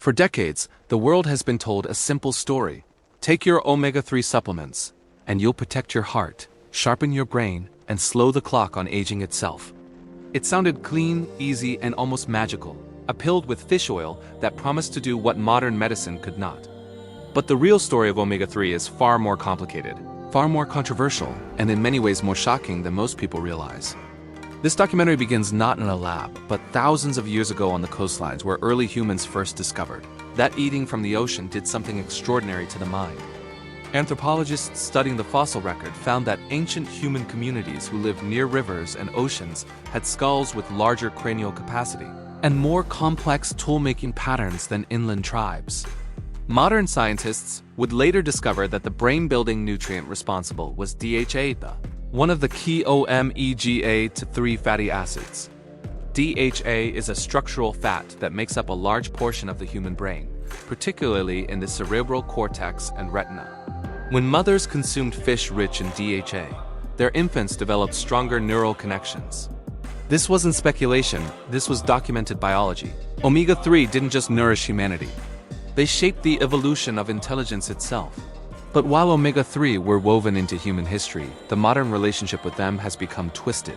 For decades, the world has been told a simple story. Take your omega-3 supplements, and you'll protect your heart, sharpen your brain, and slow the clock on aging itself. It sounded clean, easy, and almost magical, a pill with fish oil that promised to do what modern medicine could not. But the real story of omega-3 is far more complicated, far more controversial, and in many ways more shocking than most people realize. This documentary begins not in a lab, but thousands of years ago on the coastlines where early humans first discovered that eating from the ocean did something extraordinary to the mind. Anthropologists studying the fossil record found that ancient human communities who lived near rivers and oceans had skulls with larger cranial capacity and more complex tool-making patterns than inland tribes. Modern scientists would later discover that the brain-building nutrient responsible was DHA, one of the key omega-3 fatty acids. DHA is a structural fat that makes up a large portion of the human brain, particularly in the cerebral cortex and retina. When mothers consumed fish rich in DHA, their infants developed stronger neural connections. This wasn't speculation, this was documented biology. Omega-3 didn't just nourish humanity. They shaped the evolution of intelligence itself. But while omega-3 were woven into human history, the modern relationship with them has become twisted.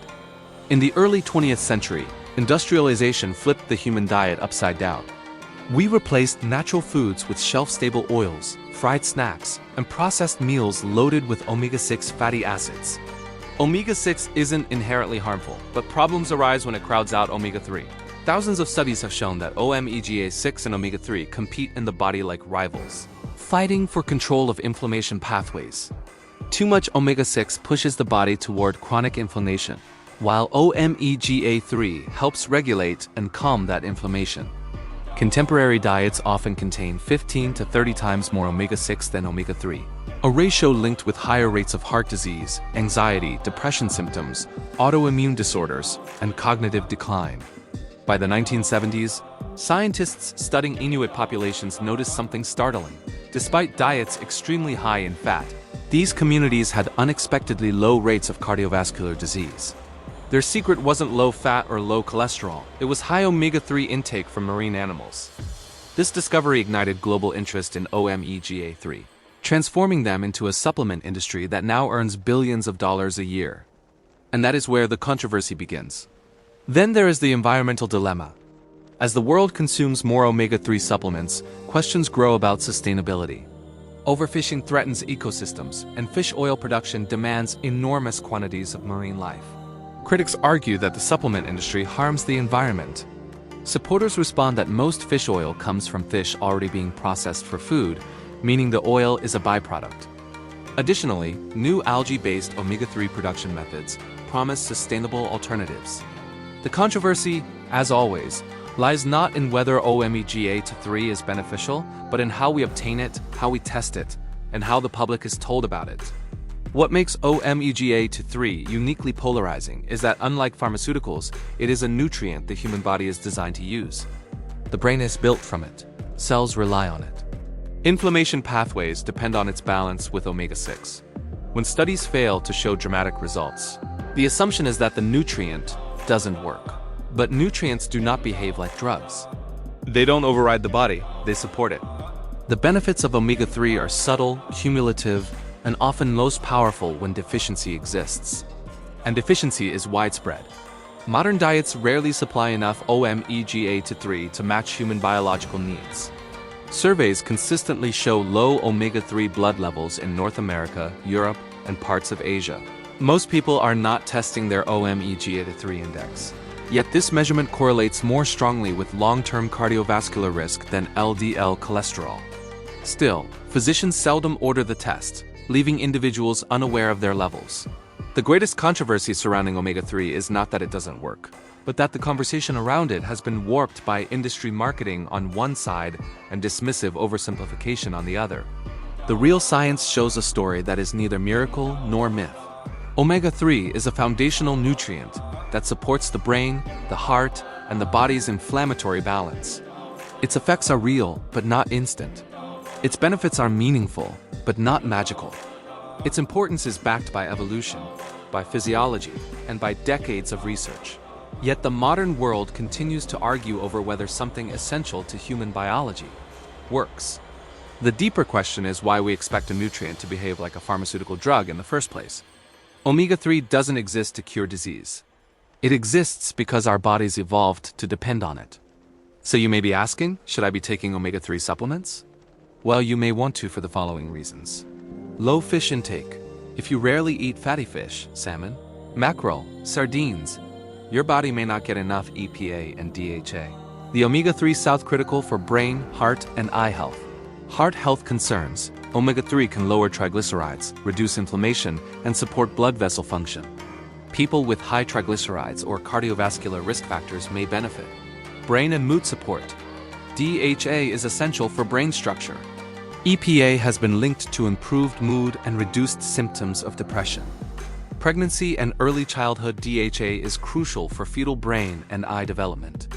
In the early 20th century, industrialization flipped the human diet upside down. We replaced natural foods with shelf-stable oils, fried snacks, and processed meals loaded with omega-6 fatty acids. Omega-6 isn't inherently harmful, but problems arise when it crowds out omega-3. Thousands of studies have shown that omega-6 and omega-3 compete in the body like rivals, fighting for control of inflammation pathways. Too much omega-6 pushes the body toward chronic inflammation, while omega-3 helps regulate and calm that inflammation. Contemporary diets often contain 15 to 30 times more omega-6 than omega-3, a ratio linked with higher rates of heart disease, anxiety, depression symptoms, autoimmune disorders, and cognitive decline. By the 1970s, scientists studying Inuit populations noticed something startling. Despite diets extremely high in fat, these communities had unexpectedly low rates of cardiovascular disease. Their secret wasn't low fat or low cholesterol, it was high omega-3 intake from marine animals. This discovery ignited global interest in omega-3, transforming them into a supplement industry that now earns billions of dollars a year. And that is where the controversy begins. Then there is the environmental dilemma. As the world consumes more omega-3 supplements, questions grow about sustainability. Overfishing threatens ecosystems, and fish oil production demands enormous quantities of marine life. Critics argue that the supplement industry harms the environment. Supporters respond that most fish oil comes from fish already being processed for food, meaning the oil is a byproduct. Additionally, new algae-based omega-3 production methods promise sustainable alternatives. The controversy, as always, lies not in whether omega-3 is beneficial, but in how we obtain it, how we test it, and how the public is told about it. What makes omega-3 uniquely polarizing is that unlike pharmaceuticals, it is a nutrient the human body is designed to use. The brain is built from it. Cells rely on it. Inflammation pathways depend on its balance with omega-6. When studies fail to show dramatic results, the assumption is that the nutrient doesn't work. But nutrients do not behave like drugs. They don't override the body, they support it. The benefits of omega-3 are subtle, cumulative, and often most powerful when deficiency exists. And deficiency is widespread. Modern diets rarely supply enough omega-3 to match human biological needs. Surveys consistently show low omega-3 blood levels in North America, Europe, and parts of Asia. Most people are not testing their omega-3 index. Yet this measurement correlates more strongly with long-term cardiovascular risk than LDL cholesterol. Still, physicians seldom order the test, leaving individuals unaware of their levels. The greatest controversy surrounding omega-3 is not that it doesn't work, but that the conversation around it has been warped by industry marketing on one side and dismissive oversimplification on the other. The real science shows a story that is neither miracle nor myth. Omega-3 is a foundational nutrient that supports the brain, the heart, and the body's inflammatory balance. Its effects are real, but not instant. Its benefits are meaningful, but not magical. Its importance is backed by evolution, by physiology, and by decades of research. Yet the modern world continues to argue over whether something essential to human biology works. The deeper question is why we expect a nutrient to behave like a pharmaceutical drug in the first place. Omega-3 doesn't exist to cure disease. It exists because our bodies evolved to depend on it. So you may be asking, should I be taking omega-3 supplements? Well, you may want to for the following reasons. Low fish intake. If you rarely eat fatty fish, salmon, mackerel, sardines, your body may not get enough EPA and DHA. The omega-3 South critical for brain, heart, and eye health. Heart health concerns. Omega-3 can lower triglycerides, reduce inflammation, and support blood vessel function. People with high triglycerides or cardiovascular risk factors may benefit. Brain and mood support. DHA is essential for brain structure. EPA has been linked to improved mood and reduced symptoms of depression. Pregnancy and early childhood DHA is crucial for fetal brain and eye development.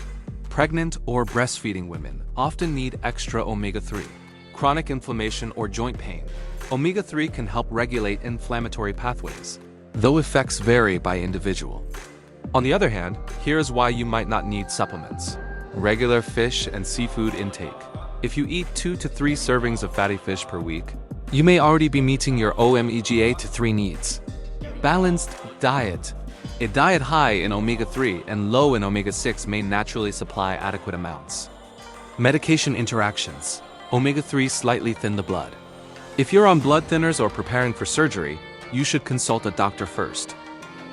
Pregnant or breastfeeding women often need extra omega-3. Chronic inflammation or joint pain. Omega-3 can help regulate inflammatory pathways, though effects vary by individual. On the other hand, here's why you might not need supplements. Regular fish and seafood intake. If you eat 2 to 3 servings of fatty fish per week, you may already be meeting your omega-3 needs. Balanced diet. A diet high in omega-3 and low in omega-6 may naturally supply adequate amounts. Medication interactions. Omega-3 slightly thin the blood. If you're on blood thinners or preparing for surgery, you should consult a doctor first.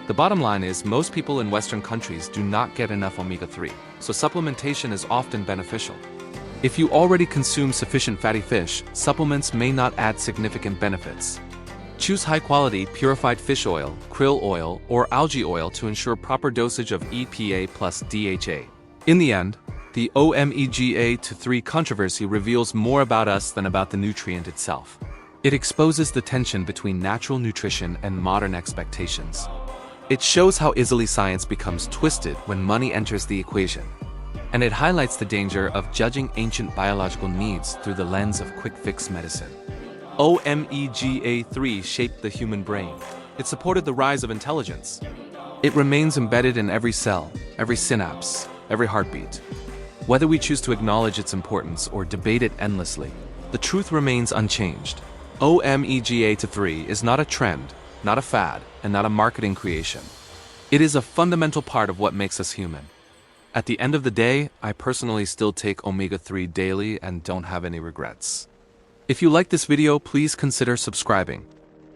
The bottom line is most people in Western countries do not get enough omega-3, so supplementation is often beneficial. If you already consume sufficient fatty fish, supplements may not add significant benefits. Choose high-quality, purified fish oil, krill oil, or algae oil to ensure proper dosage of EPA plus DHA. In the end, the omega-3 controversy reveals more about us than about the nutrient itself. It exposes the tension between natural nutrition and modern expectations. It shows how easily science becomes twisted when money enters the equation. And it highlights the danger of judging ancient biological needs through the lens of quick-fix medicine. Omega-3 shaped the human brain. It supported the rise of intelligence. It remains embedded in every cell, every synapse, every heartbeat. Whether we choose to acknowledge its importance or debate it endlessly, the truth remains unchanged. Omega-3 is not a trend, not a fad, and not a marketing creation. It is a fundamental part of what makes us human. At the end of the day, I personally still take omega-3 daily and don't have any regrets. If you like this video, please consider subscribing.